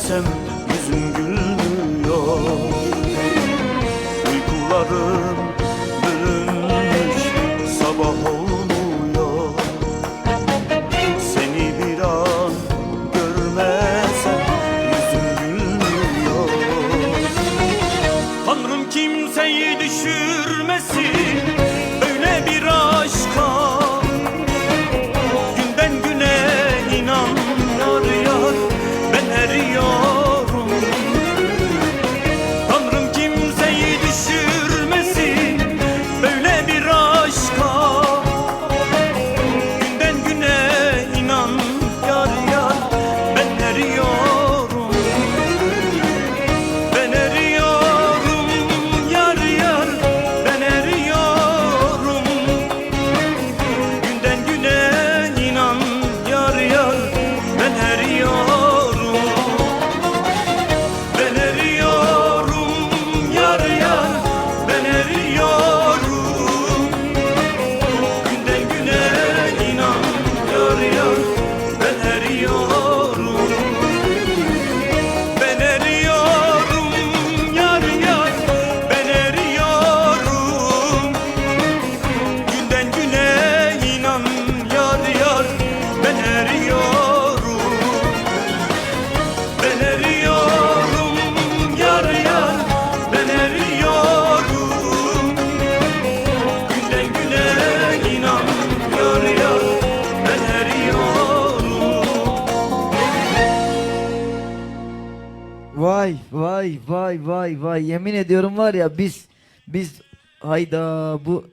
gelsem yüzün gülmüyor. Uykularım bölünmüş, sabah olmuyor. Seni bir an görmesem yüzün gülmüyor. Tanrım kimseyi düşürmesin böyle bir aşka. Günden güne inan yar yar ben eriyorum. Tanrım kimseyi düşürmesin böyle bir aşka. Günden güne inan yar yar ben eriyorum. Ben eriyorum yar yar ben eriyorum. Günden güne inan yar yar ben eriyorum. Ben eriyorum yar yar ben eriyorum. Günden güne inan yar yar ben eriyorum. Ben eriyorum yar yar ben eriyorum. Günden güne inan yar yar ben eriyorum. Ben eriyorum yar yar ben eriyorum. Günden güne inan yar yar ben eriyorum. Vay vay vay vay vay, yemin ediyorum var ya, biz hayda, bu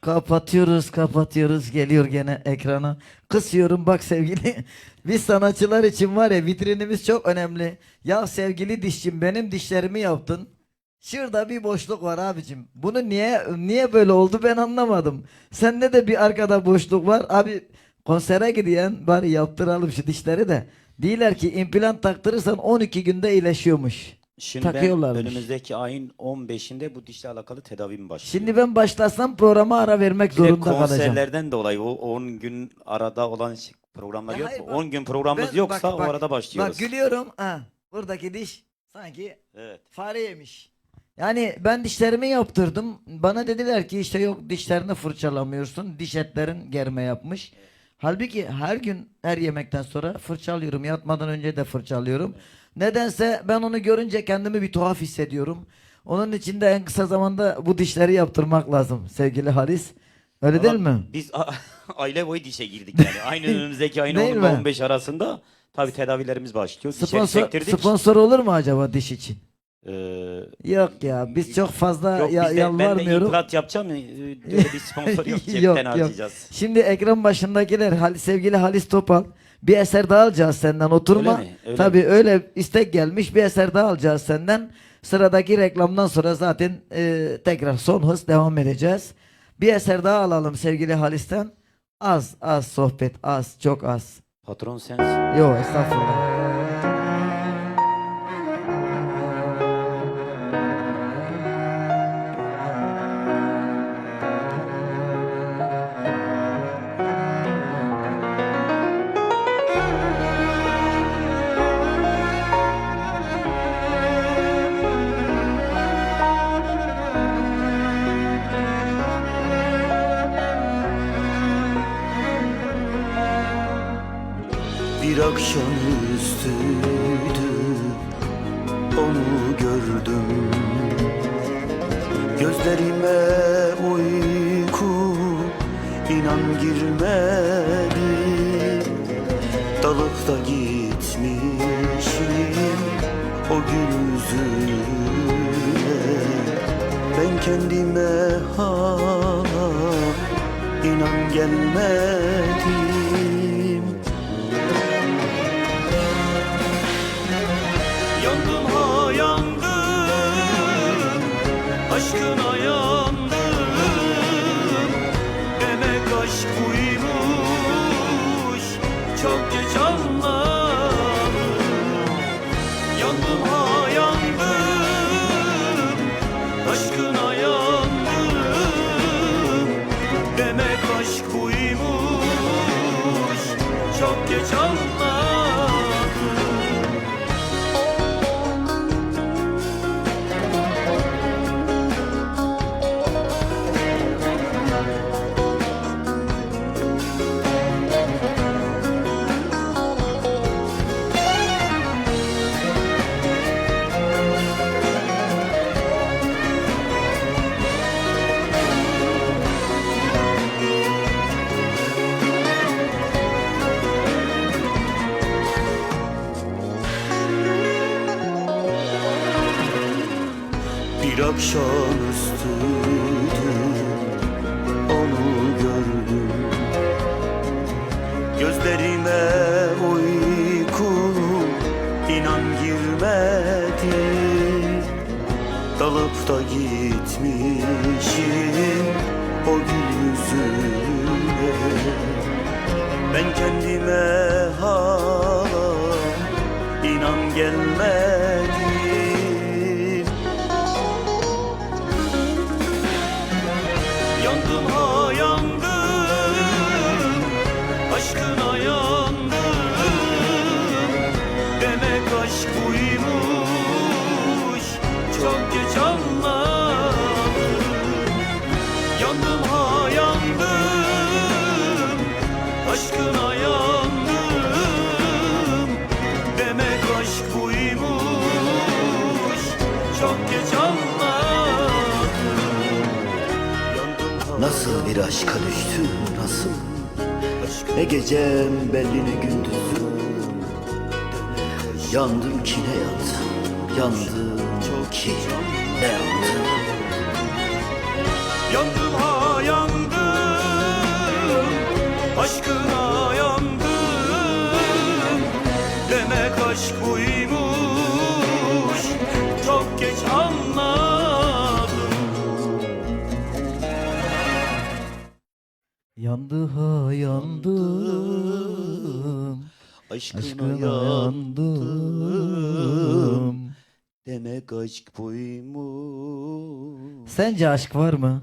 kapatıyoruz geliyor gene ekrana, kısıyorum bak sevgili. Biz sanatçılar için var ya, vitrinimiz çok önemli ya sevgili dişçim, benim dişlerimi yaptın. Şurada bir boşluk var abicim, bunu niye böyle oldu ben anlamadım. Sende de bir arkada boşluk var abi. Konsere gidiyen bari yaptıralım şu dişleri de. Diyorlar ki implant taktırırsan 12 günde iyileşiyormuş. Şimdi ben Takıyorlarmış. önümüzdeki ayın 15'inde bu dişle alakalı tedavim başlıyor. Şimdi ben başlasam programa ara vermek bir de zorunda kalacağım. konserlerden dolayı o 10 gün arada olan programlar Ya yok hayır, mu? bak, 10 gün programımız yoksa o arada başlıyoruz. Bak gülüyorum. Ha, buradaki diş sanki Evet. fare yemiş. Yani ben dişlerimi yaptırdım. Bana dediler ki işte yok, dişlerini fırçalamıyorsun. Diş etlerin germe yapmış. Halbuki her gün her yemekten sonra fırçalıyorum. Yatmadan önce de fırçalıyorum. Nedense ben onu görünce kendimi bir tuhaf hissediyorum. Onun için de en kısa zamanda bu dişleri yaptırmak lazım sevgili Halis. Öyle değil Valla mi? Biz aile boyu dişe girdik yani. Aynı önümüzdeki ayın Değil 10 mi? ile 15 arasında tabii tedavilerimiz başlıyor. Dişleri Sponsor, çektirdik. sponsor olur mu acaba diş için? Ee, Yok ya, biz çok fazla yok biz de, ben de yalvarmıyorum. implant yapacağım. Öyle bir sponsor yok. Cepten Yok, harcayacağız. Şimdi ekran başındakiler, sevgili Halis Topal, bir eser daha alacağız senden, oturma. Öyle mi? Öyle Tabii mi? öyle istek gelmiş, bir eser daha alacağız senden. Sıradaki reklamdan sonra zaten tekrar son hız devam edeceğiz. Bir eser daha alalım sevgili Halis'ten. Az sohbet, çok az. Patron sensin. Yok estağfurullah. Bir akşamüstüydü, onu gördüm. Gözlerime uyku inan girmedi. Dalıp da gitmişim o gün yüzüne. Ben kendime hala inan gelmedim. Yandım ha yandım, aşkına yandım. Demek aşk buymuş, çok geç anladım. Yandım ha yandım, aşkına yandım. Demek aşk buymuş, akşamüstüydü, onu gördüm. Gözlerime uyku inan girmedi. Dalıp da gitmişim o gül yüzüne. Ben kendime hala inan gelmedim. Yandım ha yandım, aşkına yandım. Demek aşk buymuş, çok geç anladım. Yandım ha yandım, aşkına yandım. Demek aşk buymuş, çok geç anladım. Yandım ha Nasıl bir aşka düştüm, nasıl? aşkına Ne gecem belli ne gündüzüm. Yandım ki ne yandım, yandım ki ne yandım. yandım ha yandım, aşkına yandım. Demek aşk buymuş, çok geç anladım. Yandı ha yandım. Aşkına Aşkına yandım. yandım. Demek aşk buymuş. Sence aşk var mı?